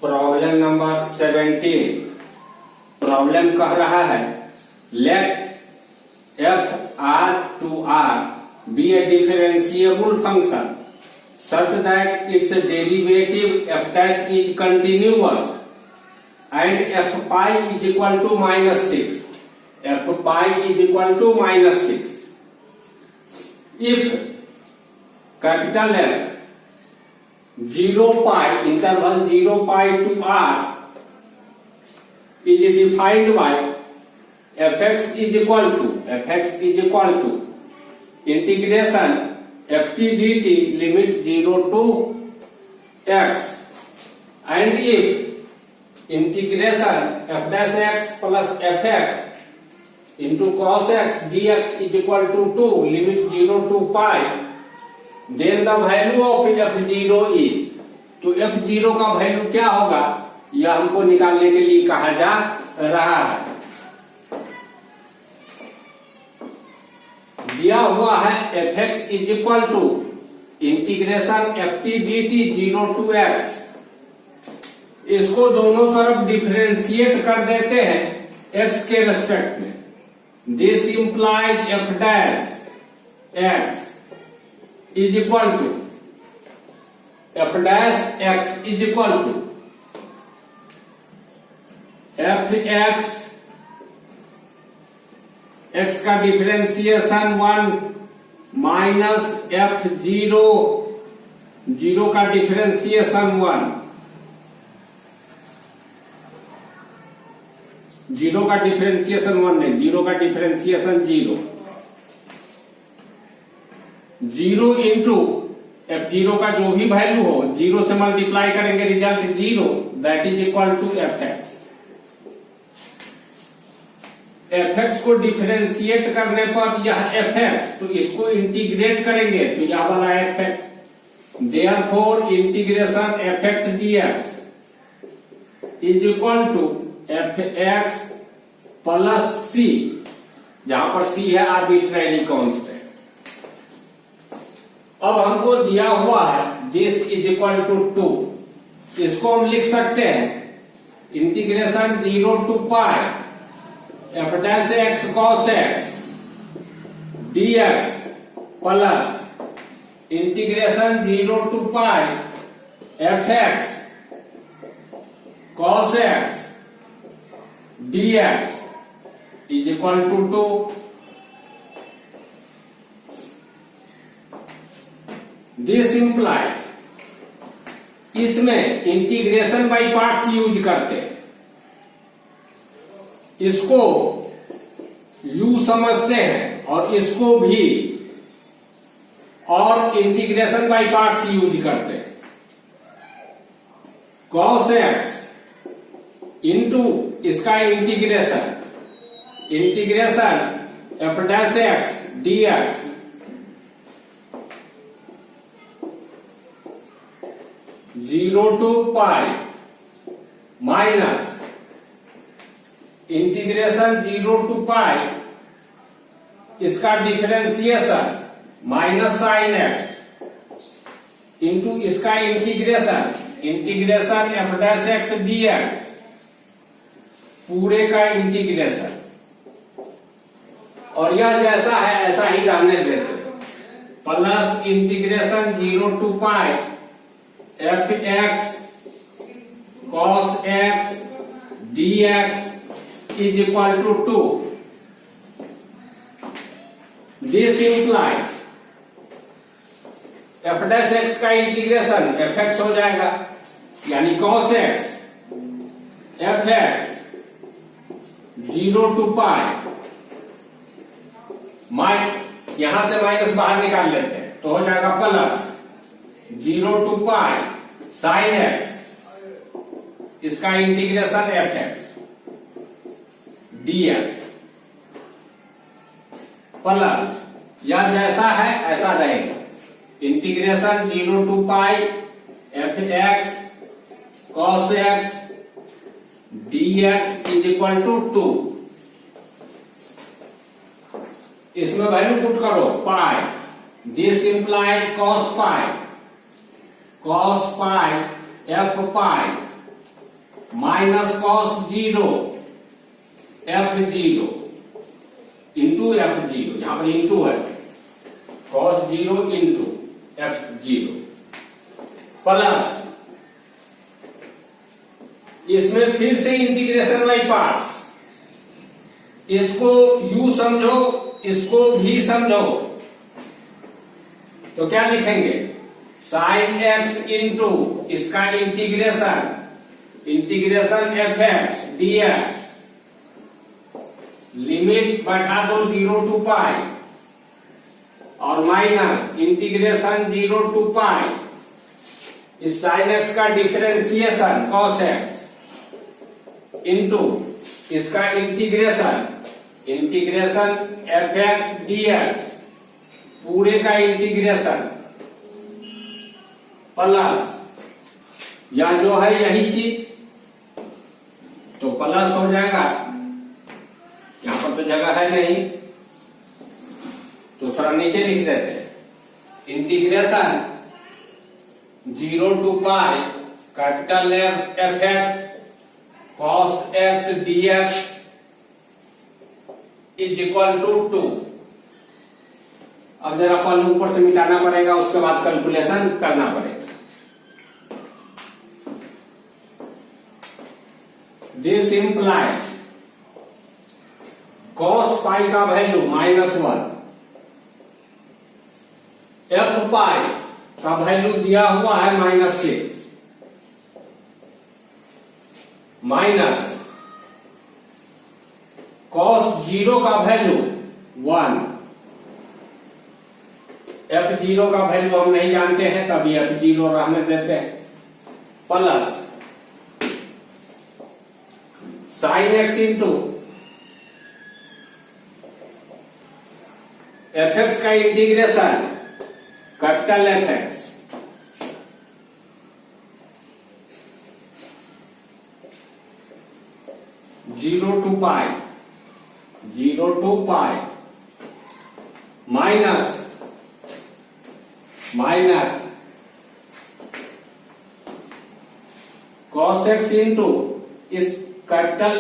Problem number 17। Problem कह रहा है late f r to r be a differentiable function such that its derivative f dash is continuous and f pi is equal to -6. f pi is equal to -6 if capital F 0 pi interval 0 pi to r is defined by fx is equal to integration ft dt limit 0 to x, and if integration f dash x plus fx into cos x dx is equal to 2 limit 0 to pi, then the value of f0 is, तो f0 का value क्या होगा यह हमको निकालने के लिए कहा जा रहा है। दिया हुआ है fx is equal to integration ft dt 0 to x, इसको दोनों तरफ डिफरेंशिएट कर देते हैं x के रेस्पेक्ट में। This implies f dash x is equal to f dash x is equal to fx x का डिफरेंशिएशन 1 माइनस f0 0 का डिफरेंशिएशन 1, 0 का डिफरेंशिएशन 1 नहीं, 0 का डिफरेंशिएशन 0 इंटू f0 का जो भी वैल्यू हो 0 से मल्टीप्लाई करेंगे result 0, that is equal to fx। fx को डिफरेंशिएट करने पर यह fx, तो इसको इंटीग्रेट करेंगे तो यह वाला fx, therefore integration fx dx is equal to fx plus c, जहां पर c है आर्बिट्रेरी कांस्टेंट। अब हमको दिया हुआ है दिस इज इक्वल टू 2, इसको हम लिख सकते हैं integration 0 to pi f dash x cos x dx plus integration 0 to pi fx cos x dx is equal to 2। This implied, इसमें इंटीग्रेशन बाय पार्ट्स यूज करते, इसको u समझते हैं और इसको भी और इंटीग्रेशन बाय पार्ट्स यूज करते। cos x इंटू इसका integration f dash x dx 0 to pi minus integration 0 to pi इसका differentiation minus sine x into इसका integration f dash x dx पूरे का इंटीग्रेशन, और यह जैसा है ऐसा ही रहने देते, plus integration 0 to pi fx cos x dx is equal to 2। This implies f dash x का इंटीग्रेशन fx हो जाएगा, यानी cos x fx 0 टू पाई, यहां से माइनस बाहर निकाल लेते हैं तो हो जाएगा plus 0 to pi sine x इसका इंटीग्रेशन fx dx प्लस यह जैसा है ऐसा रहेगा integration 0 to pi fx cos x dx is equal to 2। इसमें वैल्यू पुट करो pi, this implied cos pi f pi minus cos 0 f0 into f0, यहां पर इंटू है, कॉस 0 इंटू f0 प्लस इसमें फिर से इंटीग्रेशन बाई पार्ट्स, इसको u समझो, इसको भी समझो, तो क्या लिखेंगे, साइन x इंटू इसका integration F x D x, limit बैठा दो 0 टू पाई, और माइनस इंटीग्रेशन 0 टू पाई, इस साइन एक्स का डिफरेंशिएशन कॉस एक्स इंटू इसका integration F x D x, पूरे का इंटीग्रेशन प्लस यह जो है यही चीज, तो प्लस हो जाएगा, यहां पर तो जगह है नहीं तो थोड़ा नीचे लिख देते हैं, integration 0 to pi capital F x cos x D x is equal to 2। अब जरा पल ऊपर से मिटाना पड़ेगा, उसके बाद कैलकुलेशन करना पड़ेगा। दिस इंप्लाइज कॉस पाई का वैल्यू -1, एफ पाई का वैल्यू दिया हुआ है -6, माइनस कॉस 0 का वैल्यू 1, f0 का वैल्यू हम नहीं जानते हैं, तभी f0 रहने देते हैं, plus sine x into f x का integration capital F x zero to pi minus cos x into इस कैपिटल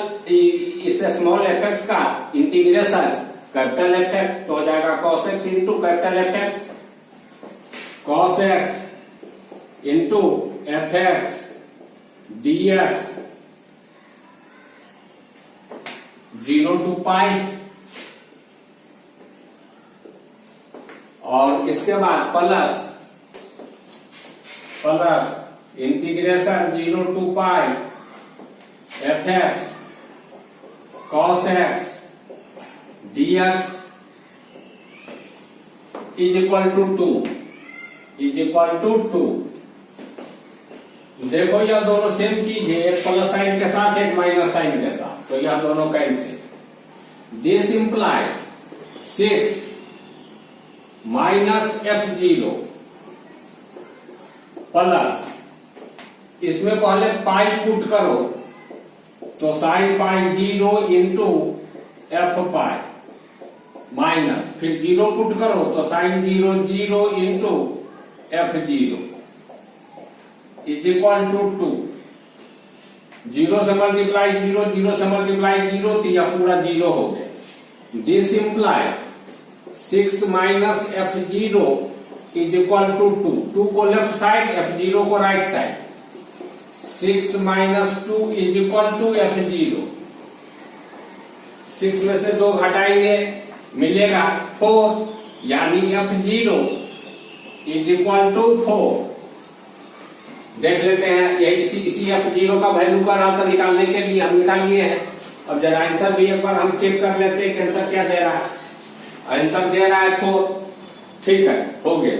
इस स्मॉल एफ एक्स का इंटीग्रेशन कैपिटल एफ एक्स, तो हो जाएगा cos x into capital F x, cos x into f x D x 0 to pi, और इसके बाद plus integration 0 to pi f x cos x D x is equal to 2। देखो यह दोनों same चीज है, एक प्लस साइन के साथ एक माइनस साइन के साथ, तो यह दोनों cancel. This implied 6 minus f0 plus इसमें पहले पाई पुट करो, तो sine pi 0 into F pi, minus फिर 0 पुट करो तो sine 0 into f0 is equal to 2। 0 से मल्टीप्लाई 0 से मल्टीप्लाई 0, तो यह पूरा 0 हो गया। This implies 6 minus f0 is equal to 2 को लेफ्ट साइड, f0 को right side, 6 minus 2 is equal to f0, 6 में से 2 घटाएंगे मिलेगा 4, यानी f0 इज इक्वल टू 4। देख लेते हैं, यही इसी f0 का वैल्यू का रहा था निकालने के लिए, हम निकाल लिए हैं। अब जरा आंसर भी एक बार हम चेक कर लेते हैं कि आंसर क्या दे रहा है। आंसर दे रहा है 4, ठीक है, हो गया।